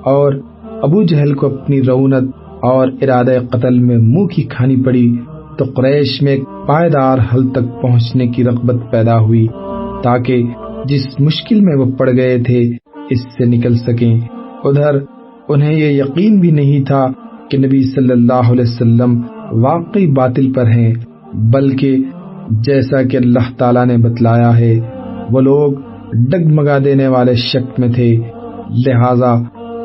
اور ابو جہل کو اپنی رعونت اور ارادہ قتل میں منہ کی کھانی پڑی تو قریش میں ایک پائیدار حل تک پہنچنے کی رغبت پیدا ہوئی تاکہ جس مشکل میں وہ پڑ گئے تھے اس سے نکل سکیں۔ ادھر انہیں یہ یقین بھی نہیں تھا کہ نبی صلی اللہ علیہ وسلم واقعی باطل پر ہیں، بلکہ جیسا کہ اللہ تعالیٰ نے بتلایا ہے وہ لوگ ڈگمگا دینے والے شک میں تھے، لہذا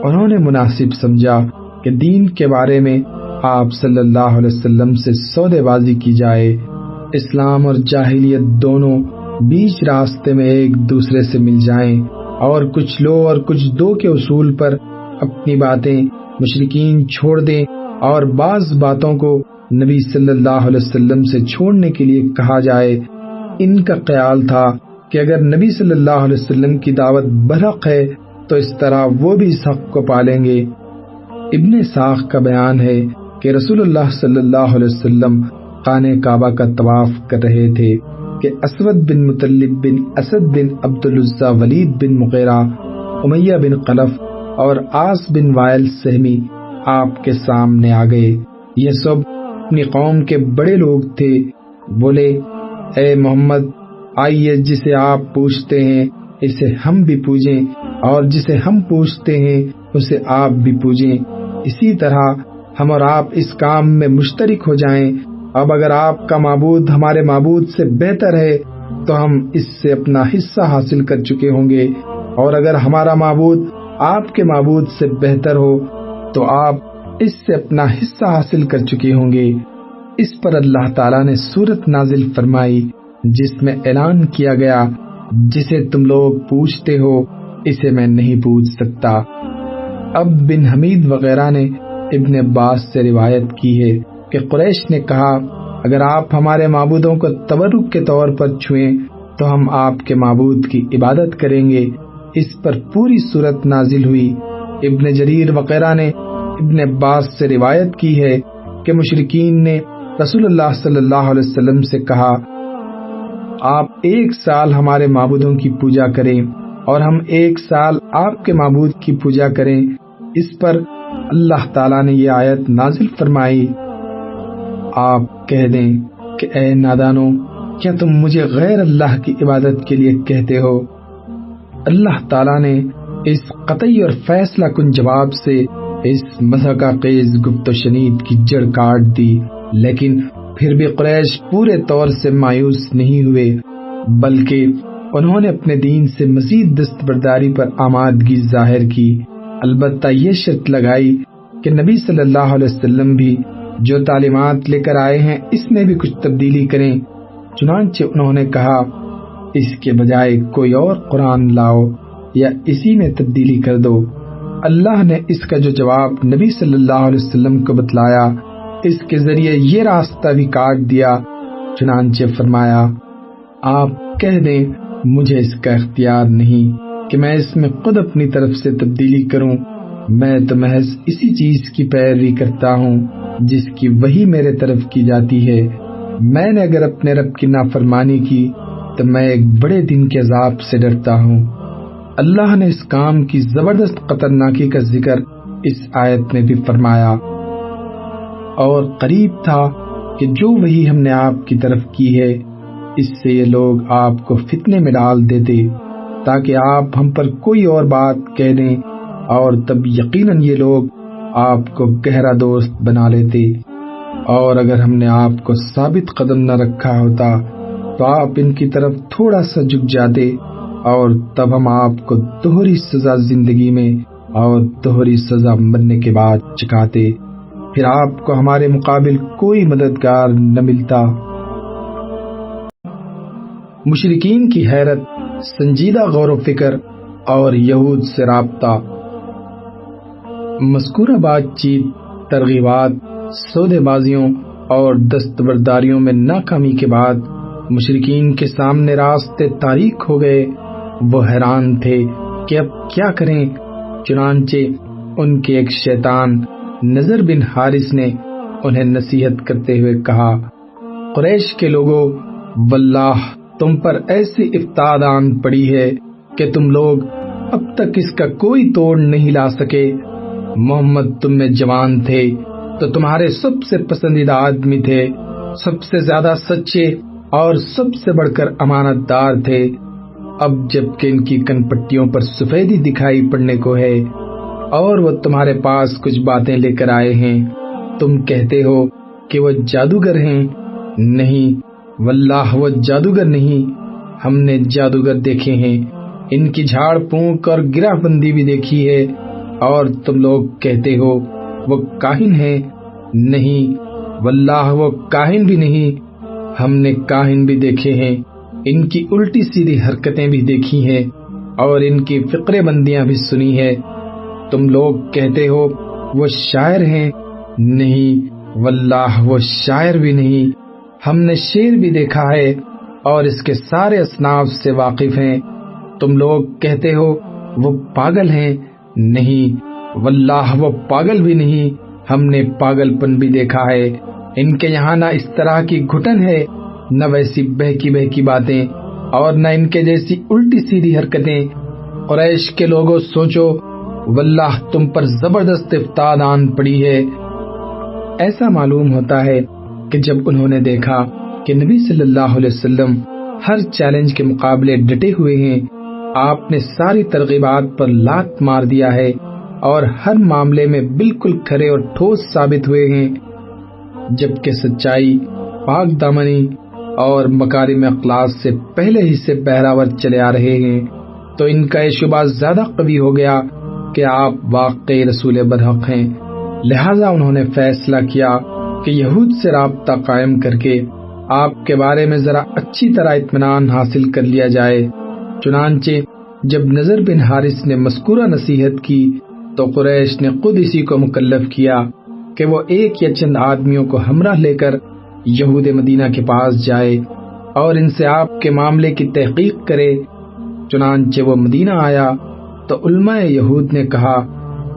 انہوں نے مناسب سمجھا کہ دین کے بارے میں آپ صلی اللہ علیہ وسلم سے سودے بازی کی جائے۔ اسلام اور جاہلیت دونوں بیچ راستے میں ایک دوسرے سے مل جائیں اور کچھ لو اور کچھ دو کے اصول پر اپنی باتیں مشرکین چھوڑ دیں اور بعض باتوں کو نبی صلی اللہ علیہ وسلم سے چھوڑنے کے لیے کہا جائے۔ ان کا خیال تھا کہ اگر نبی صلی اللہ علیہ وسلم کی دعوت برحق ہے تو اس طرح وہ بھی اس حق کو پالیں گے۔ ابن ساخ کا بیان ہے کہ رسول اللہ صلی اللہ علیہ وسلم خانہ کعبہ کا طواف کر رہے تھے کہ اسود بن مطلب بن اسد بن عبد العزیٰ، ولید بن مغیرہ، امیہ بن خلف اور عاص بن وائل سہمی آپ کے سامنے آ گئے۔ یہ سب اپنی قوم کے بڑے لوگ تھے۔ بولے، اے محمد، آئیے جسے آپ پوچھتے ہیں اسے ہم بھی پوجیں اور جسے ہم پوچھتے ہیں اسے آپ بھی پوجیں، اسی طرح ہم اور آپ اس کام میں مشترک ہو جائیں۔ اب اگر آپ کا معبود ہمارے معبود سے بہتر ہے تو ہم اس سے اپنا حصہ حاصل کر چکے ہوں گے، اور اگر ہمارا معبود آپ کے معبود سے بہتر ہو تو آپ اس سے اپنا حصہ حاصل کر چکے ہوں گے۔ اس پر اللہ تعالیٰ نے سورت نازل فرمائی جس میں اعلان کیا گیا، جسے تم لوگ پوچھتے ہو اسے میں نہیں پوچھ سکتا۔ اب بن حمید وغیرہ نے ابن عباس سے روایت کی ہے کہ قریش نے کہا، اگر آپ ہمارے معبودوں کو تبرک کے طور پر چھوئیں تو ہم آپ کے معبود کی عبادت کریں گے۔ اس پر پوری سورت نازل ہوئی۔ ابن جریر وغیرہ نے ابن عباس سے روایت کی ہے کہ مشرکین نے رسول اللہ صلی اللہ علیہ وسلم سے کہا، آپ 1 سال ہمارے معبودوں کی پوجا کریں اور ہم 1 سال آپ کے معبود کی پوجا کریں۔ اس پر اللہ تعالیٰ نے یہ آیت نازل فرمائی، آپ کہہ دیں کہ اے نادانو، کیا تم مجھے غیر اللہ کی عبادت کے لیے کہتے ہو؟ اللہ تعالیٰ نے اس قطعی اور فیصلہ کن جواب سے اس مضحکہ خیز گفت و شنید کی جڑ کاٹ دی، لیکن پھر بھی قریش پورے طور سے مایوس نہیں ہوئے، بلکہ انہوں نے اپنے دین سے مزید دستبرداری پر آمادگی ظاہر کی۔ البتہ یہ شرط لگائی کہ نبی صلی اللہ علیہ وسلم بھی جو تعلیمات لے کر آئے ہیں اس میں بھی کچھ تبدیلی کریں۔ چنانچہ انہوں نے کہا، اس کے بجائے کوئی اور قرآن لاؤ یا اسی میں تبدیلی کر دو۔ اللہ نے اس کا جو جواب نبی صلی اللہ علیہ وسلم کو بتلایا، اس کے ذریعے یہ راستہ بھی کاٹ دیا۔ چنانچہ فرمایا، آپ کہہ دیں مجھے اس کا اختیار نہیں کہ میں اس میں خود اپنی طرف سے تبدیلی کروں، میں تو محض اسی چیز کی پیروی کرتا ہوں جس کی وحی میرے طرف کی جاتی ہے۔ میں نے اگر اپنے رب کی نافرمانی کی تو میں ایک بڑے دن کے عذاب سے ڈرتا ہوں۔ اللہ نے اس کام کی زبردست خطرناکی کا ذکر اس آیت میں بھی فرمایا، اور قریب تھا کہ جو وحی ہم نے آپ کی طرف کی ہے اس سے یہ لوگ آپ کو فتنے میں ڈال دیتے تاکہ آپ ہم پر کوئی اور بات کہہ دیں، اور تب یقیناً یہ لوگ آپ کو گہرا دوست بنا لیتے، اور اگر ہم نے آپ کو ثابت قدم نہ رکھا ہوتا تو آپ ان کی طرف تھوڑا سا جھک جاتے، اور تب ہم آپ کو دوہری سزا زندگی میں اور دوہری سزا مرنے کے بعد چکاتے، پھر آپ کو ہمارے مقابل کوئی مددگار نہ ملتا۔ مشرکین کی حیرت، سنجیدہ غور و فکر اور یہود سے رابطہ۔ مذکورہ بات چیت، ترغیبات، سودے بازیوں اور دستبرداریوں میں ناکامی کے بعد مشرکین کے سامنے راستے تاریک ہو گئے۔ وہ حیران تھے کہ اب کیا کریں۔ چنانچہ ان کے ایک شیطان نذر بن حارث نے انہیں نصیحت کرتے ہوئے کہا، قریش کے لوگوں، واللہ تم پر ایسی افتاد آن پڑی ہے کہ تم لوگ اب تک اس کا کوئی توڑ نہیں لا سکے۔ محمد تم میں جوان تھے تو تمہارے سب سے پسندیدہ آدمی تھے، سب سے زیادہ سچے اور سب سے بڑھ کر امانت دار تھے۔ اب جب کہ ان کی کن پٹیوں پر سفیدی دکھائی پڑنے کو ہے اور وہ تمہارے پاس کچھ باتیں لے کر آئے ہیں، تم کہتے ہو کہ وہ جادوگر ہیں۔ نہیں واللہ وہ جادوگر نہیں، ہم نے جادوگر دیکھے ہیں، ان کی جھاڑ پونک اور گرہ بندی بھی دیکھی ہے، اور تم لوگ کہتے ہو وہ کاہن ہیں۔ نہیں واللہ وہ کاہن بھی نہیں، ہم نے کاہن بھی دیکھے ہیں، ان کی الٹی سیدھی حرکتیں بھی دیکھی ہیں اور ان کی فقرے بندیاں بھی سنی ہے۔ تم لوگ کہتے ہو وہ شاعر ہیں۔ نہیں واللہ وہ شاعر بھی نہیں، ہم نے شعر بھی دیکھا ہے اور اس کے سارے اصناف سے واقف ہیں۔ تم لوگ کہتے ہو وہ پاگل ہیں۔ نہیں واللہ وہ پاگل بھی نہیں، ہم نے پاگل پن بھی دیکھا ہے، ان کے یہاں نہ اس طرح کی گھٹن ہے، نہ ویسی بہکی بہکی باتیں، اور نہ ان کے جیسی الٹی سیدھی حرکتیں۔ قریش کے لوگوں سوچو، واللہ تم پر زبردست افتاد آن پڑی ہے۔ ایسا معلوم ہوتا ہے کہ جب انہوں نے دیکھا کہ نبی صلی اللہ علیہ وسلم ہر چیلنج کے مقابلے ڈٹے ہوئے ہیں، آپ نے ساری ترغیبات پر لات مار دیا ہے اور ہر معاملے میں بالکل کھرے اور ٹھوس ثابت ہوئے ہیں، جبکہ سچائی، پاک دامنی اور مکارم اخلاق سے پہلے ہی سے بہراور چلے آ رہے ہیں، تو ان کا یہ شبہ زیادہ قوی ہو گیا کہ آپ واقعی رسول برحق ہیں۔ لہذا انہوں نے فیصلہ کیا کہ یہود سے رابطہ قائم کر کے آپ کے بارے میں ذرا اچھی طرح اطمینان حاصل کر لیا جائے۔ چنانچہ جب نضر بن حارث نے مذکورہ نصیحت کی تو قریش نے خود اسی کو مکلف کیا کہ وہ ایک یا چند آدمیوں کو ہمراہ لے کر یہود مدینہ کے پاس جائے اور ان سے آپ کے معاملے کی تحقیق کرے۔ چنانچہ وہ مدینہ آیا تو علماء یہود نے کہا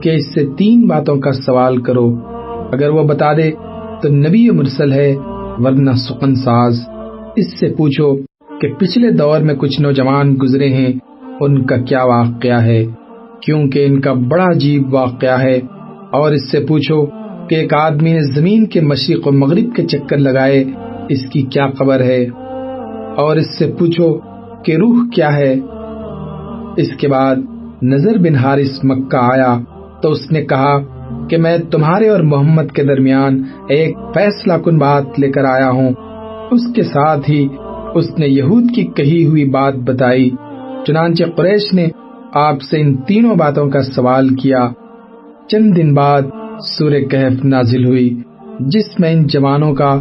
کہ اس سے 3 باتوں کا سوال کرو، اگر وہ بتا دے تو نبی مرسل ہے، ورنہ سخن ساز۔ اس سے پوچھو کہ پچھلے دور میں کچھ نوجوان گزرے ہیں، ان کا کیا واقعہ ہے، کیونکہ ان کا بڑا عجیب واقعہ ہے۔ اور اس سے پوچھو کہ ایک آدمی نے زمین کے مشرق و مغرب کے چکر لگائے، اس کی کیا خبر ہے۔ اور اس سے پوچھو کہ روح کیا ہے۔ اس کے بعد نضر بن حارث مکہ آیا تو اس نے کہا کہ میں تمہارے اور محمد کے درمیان ایک فیصلہ کن بات لے کر آیا ہوں۔ اس کے ساتھ ہی اس نے یہود کی کہی ہوئی بات بتائی۔ چنانچہ قریش نے آپ سے ان 3 باتوں کا سوال کیا۔ چند دن بعد سورہ کہف نازل ہوئی، جس میں ان جوانوں کا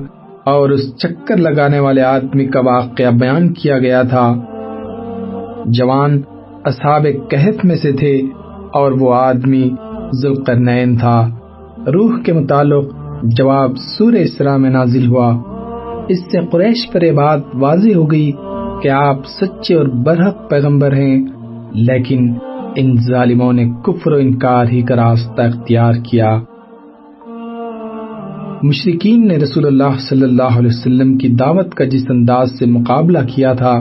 اور اس چکر لگانے والے آدمی کا واقعہ بیان کیا گیا تھا۔ جوان اصحاب کہف میں سے تھے اور وہ آدمی ذوالقرنین تھا۔ روح کے متعلق جواب سورہ اسراء میں نازل ہوا۔ اس سے قریش پر یہ بات واضح ہو گئی کہ آپ سچے اور برحق پیغمبر ہیں، لیکن ان ظالموں نے کفر و انکار ہی کا راستہ اختیار کیا۔ مشرکین نے رسول اللہ صلی اللہ علیہ وسلم کی دعوت کا جس انداز سے مقابلہ کیا تھا،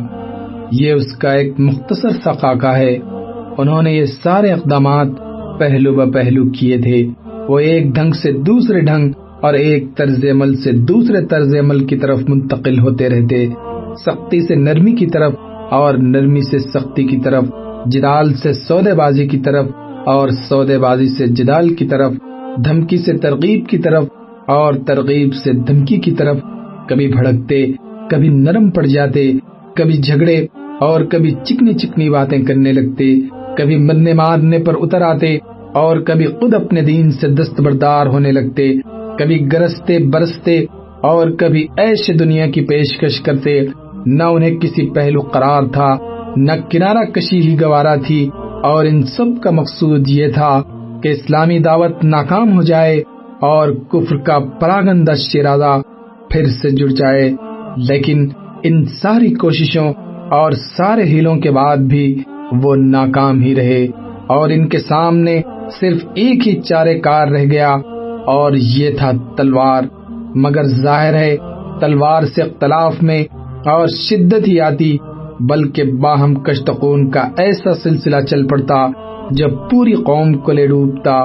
یہ اس کا ایک مختصر سا خاکہ ہے۔ انہوں نے یہ سارے اقدامات پہلو بہ پہلو کیے تھے، وہ ایک ڈھنگ سے دوسرے ڈھنگ اور ایک طرز عمل سے دوسرے طرز عمل کی طرف منتقل ہوتے رہتے، سختی سے نرمی کی طرف اور نرمی سے سختی کی طرف، جدال سے سودے بازی کی طرف اور سودے بازی سے جدال کی طرف، دھمکی سے ترغیب کی طرف اور ترغیب سے دھمکی کی طرف، کبھی بھڑکتے، کبھی نرم پڑ جاتے، کبھی جھگڑے اور کبھی چکنی چکنی باتیں کرنے لگتے، کبھی مرنے مارنے پر اتر آتے اور کبھی خود اپنے دین سے دستبردار ہونے لگتے، کبھی گرستے برستے اور کبھی عیش دنیا کی پیشکش کرتے۔ نہ انہیں کسی پہلو قرار تھا، نہ کنارہ کشی ہی گوارا تھی، اور ان سب کا مقصود یہ تھا کہ اسلامی دعوت ناکام ہو جائے اور کفر کا پراگندہ شیرازہ پھر سے جڑ جائے۔ لیکن ان ساری کوششوں اور سارے ہیلوں کے بعد بھی وہ ناکام ہی رہے، اور ان کے سامنے صرف ایک ہی چارے کار رہ گیا، اور یہ تھا تلوار۔ مگر ظاہر ہے تلوار سے اختلاف میں اور شدت ہی آتی بلکہ باہم کشتقون کا ایسا سلسلہ چل پڑتا جو پوری قوم کو لے ڈوبتا۔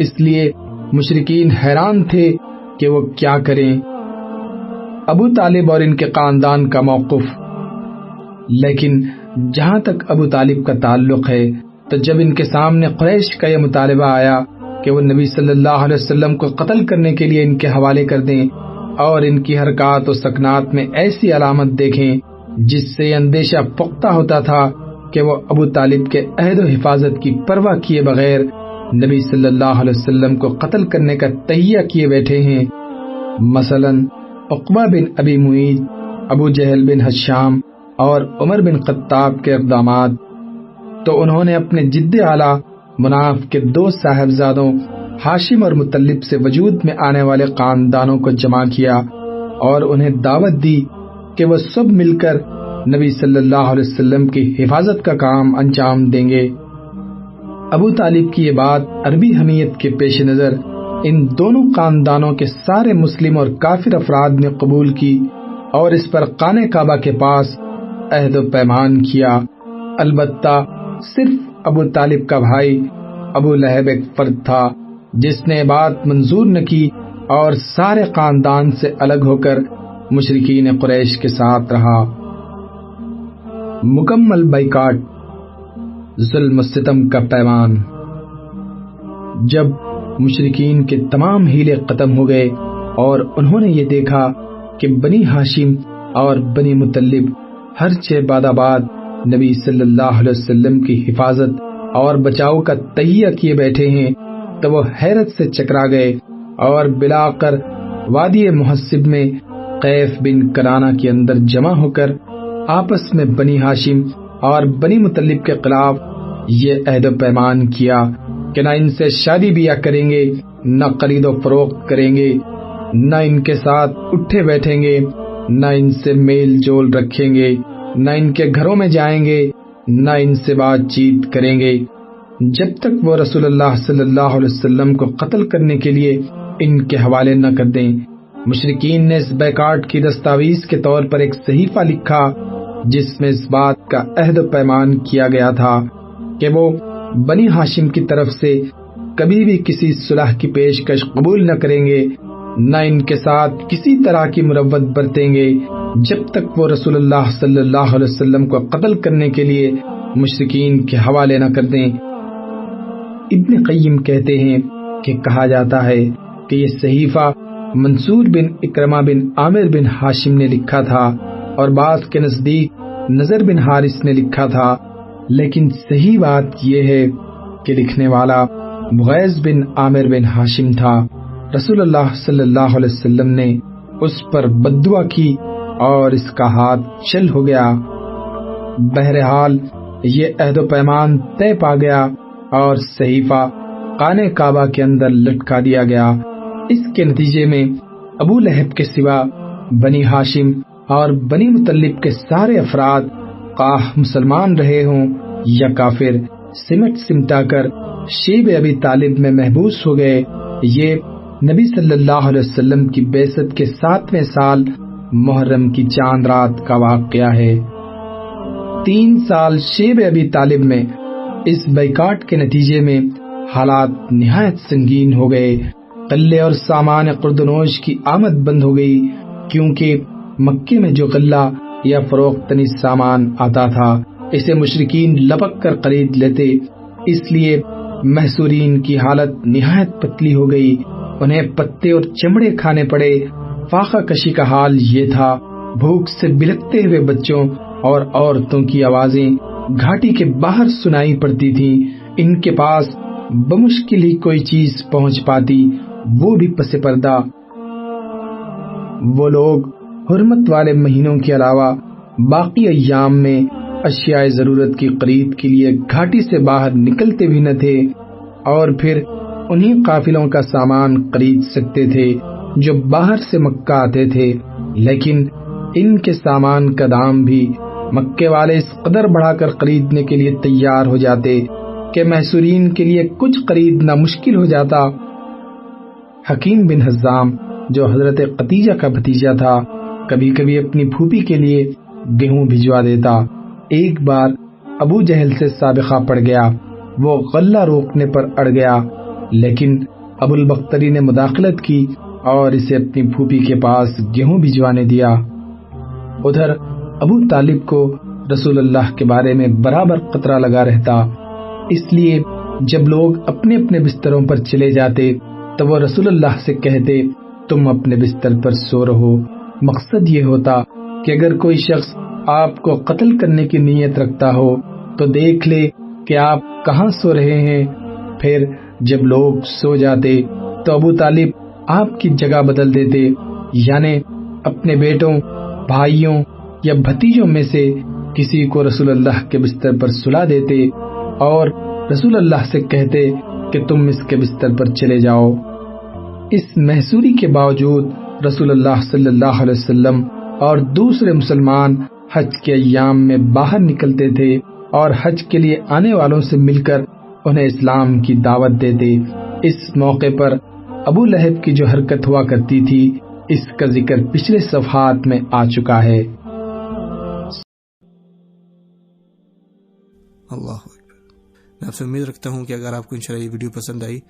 اس لیے مشرکین حیران تھے کہ وہ کیا کریں۔ ابو طالب اور ان کے خاندان کا موقف۔ لیکن جہاں تک ابو طالب کا تعلق ہے تو جب ان کے سامنے قریش کا یہ مطالبہ آیا کہ وہ نبی صلی اللہ علیہ وسلم کو قتل کرنے کے لیے ان کے حوالے کر دیں اور ان کی حرکات و سکنات میں ایسی علامت دیکھیں جس سے اندیشہ پختہ ہوتا تھا کہ وہ ابو طالب کے عہد و حفاظت کی پرواہ کیے بغیر نبی صلی اللہ علیہ وسلم کو قتل کرنے کا تہیہ کیے بیٹھے ہیں، مثلاً عقبہ بن ابی معیط، ابو جہل بن ہشام اور عمر بن خطاب کے اقدامات، تو انہوں نے اپنے جد اعلیٰ مناف کے 2 صاحبزادوں ہاشم اور مطلب سے وجود میں آنے والے خاندانوں کو جمع کیا اور انہیں دعوت دی کہ وہ سب مل کر نبی صلی اللہ علیہ وسلم کی حفاظت کا کام انجام دیں گے۔ ابو طالب کی یہ بات عربی حمیت کے پیش نظر ان دونوں خاندانوں کے سارے مسلم اور کافر افراد نے قبول کی اور اس پر خانہ کعبہ کے پاس عہد و پیمان کیا۔ البتہ صرف ابو طالب کا بھائی ابو لہب ایک فرد تھا جس نے بات منظور نہ کی اور سارے خاندان سے الگ ہو کر مشرکین قریش کے ساتھ رہا۔ مکمل بائیکاٹ، ظلم و ستم کا پیمان۔ جب مشرکین کے تمام ہیلے ختم ہو گئے اور انہوں نے یہ دیکھا کہ بنی ہاشم اور بنی مطلب ہر بعد آباد نبی صلی اللہ علیہ وسلم کی حفاظت اور بچاؤ کا تہیہ کیے بیٹھے ہیں تو وہ حیرت سے چکرا گئے اور بلا کر وادی محسب میں قیف بن کنانہ کے اندر جمع ہو کر آپس میں بنی ہاشم اور بنی مطلب کے خلاف یہ عہد و پیمان کیا کہ نہ ان سے شادی بیاہ کریں گے، نہ خرید و فروخت کریں گے، نہ ان کے ساتھ اٹھے بیٹھیں گے، نہ ان سے میل جول رکھیں گے، نہ ان کے گھروں میں جائیں گے، نہ ان سے بات چیت کریں گے جب تک وہ رسول اللہ صلی اللہ علیہ وسلم کو قتل کرنے کے لیے ان کے حوالے نہ کر دیں۔ مشرکین نے اس بیکاٹ کی دستاویز کے طور پر ایک صحیفہ لکھا جس میں اس بات کا عہد و پیمان کیا گیا تھا کہ وہ بنی ہاشم کی طرف سے کبھی بھی کسی صلح کی پیشکش قبول نہ کریں گے، نہ ان کے ساتھ کسی طرح کی مروت برتیں گے جب تک وہ رسول اللہ صلی اللہ علیہ وسلم کو قتل کرنے کے لیے مشرکین کے حوالے نہ کر دیں۔ ابن قیم کہتے ہیں کہ کہا جاتا ہے کہ یہ صحیفہ منصور بن اکرمہ بن عامر بن ہاشم نے لکھا تھا اور بعض کے نزدیک نظر بن حارث نے لکھا تھا، لیکن صحیح بات یہ ہے کہ لکھنے والا مغیث بن عامر بن ہاشم تھا۔ رسول اللہ صلی اللہ علیہ وسلم نے اس پر بددعا کی اور اس کا ہاتھ چل ہو گیا۔ بہرحال یہ عہد و پیمان طے پا گیا اور صحیفہ خانہ کعبہ کے اندر لٹکا دیا گیا۔ اس کے نتیجے میں ابو لہب کے سوا بنی ہاشم اور بنی مطلب کے سارے افراد خواہ مسلمان رہے ہوں یا کافر سمٹ سمٹا کر شیب ابی طالب میں محبوس ہو گئے۔ یہ نبی صلی اللہ علیہ وسلم کی بعثت کے 7ویں سال محرم کی چاند رات کا واقعہ ہے۔ 3 سال شیب ابی طالب میں اس بیکاٹ کے نتیجے میں حالات نہایت سنگین ہو گئے۔ غلے اور سامان قردنوش کی آمد بند ہو گئی کیونکہ مکے میں جو غلہ یا فروختنی سامان آتا تھا اسے مشرکین لپک کر خرید لیتے، اس لیے محصورین کی حالت نہایت پتلی ہو گئی، انہیں پتے اور چمڑے کھانے پڑے۔ فاقہ کشی کا حال یہ تھا، بھوک سے بلکتے ہوئے بچوں اور عورتوں کی آوازیں گھاٹی کے باہر سنائی پڑتی تھیں۔ ان کے پاس بمشکل ہی کوئی چیز پہنچ پاتی، وہ بھی پس پردہ۔ وہ لوگ حرمت والے مہینوں کے علاوہ باقی ایام میں اشیاء ضرورت کی خرید کے لیے گھاٹی سے باہر نکلتے بھی نہ تھے اور پھر انہی قافلوں کا سامان خرید سکتے تھے جو باہر سے مکہ آتے تھے، لیکن ان کے سامان کا دام بھی مکے والے اس قدر بڑھا کر خریدنے کے لیے تیار ہو جاتے کہ محصورین کے لیے کچھ خریدنا مشکل ہو جاتا۔ حکیم بن حزام جو حضرت خدیجہ کا بھتیجا تھا کبھی کبھی اپنی پھوپھی کے لیے گیہوں بھجوا دیتا ایک بار ابو جہل سے سابقہ پڑ گیا، وہ غلہ روکنے پر اڑ گیا، لیکن ابو البختری نے مداخلت کی اور اسے اپنی پھوپھی کے پاس گیہوں بھجوانے دیا۔ ادھر ابو طالب کو رسول اللہ کے بارے میں برابر خطرہ لگا رہتا، اس لیے جب لوگ اپنے اپنے بستروں پر چلے جاتے تو وہ رسول اللہ سے کہتے تم اپنے بستر پر سو رہو۔ مقصد یہ ہوتا کہ اگر کوئی شخص آپ کو قتل کرنے کی نیت رکھتا ہو تو دیکھ لے کہ آپ کہاں سو رہے ہیں۔ پھر جب لوگ سو جاتے تو ابو طالب آپ کی جگہ بدل دیتے، یعنی اپنے بیٹوں، بھائیوں یا بھتیجوں میں سے کسی کو رسول اللہ کے بستر پر سلا دیتے اور رسول اللہ سے کہتے کہ تم اس کے بستر پر چلے جاؤ۔ اس محصوری کے باوجود رسول اللہ صلی اللہ علیہ وسلم اور دوسرے مسلمان حج کے ایام میں باہر نکلتے تھے اور حج کے لیے آنے والوں سے مل کر انہیں اسلام کی دعوت دیتے۔ اس موقع پر ابو لہب کی جو حرکت ہوا کرتی تھی اس کا ذکر پچھلے صفحات میں آ چکا ہے۔ اللہ اکبر۔ میں آپ سے امید رکھتا ہوں کہ اگر آپ کو انشاءاللہ یہ ویڈیو پسند آئی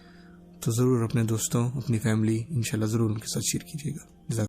تو ضرور اپنے دوستوں، اپنی فیملی انشاءاللہ ضرور ان کے ساتھ شیئر کیجیے گا۔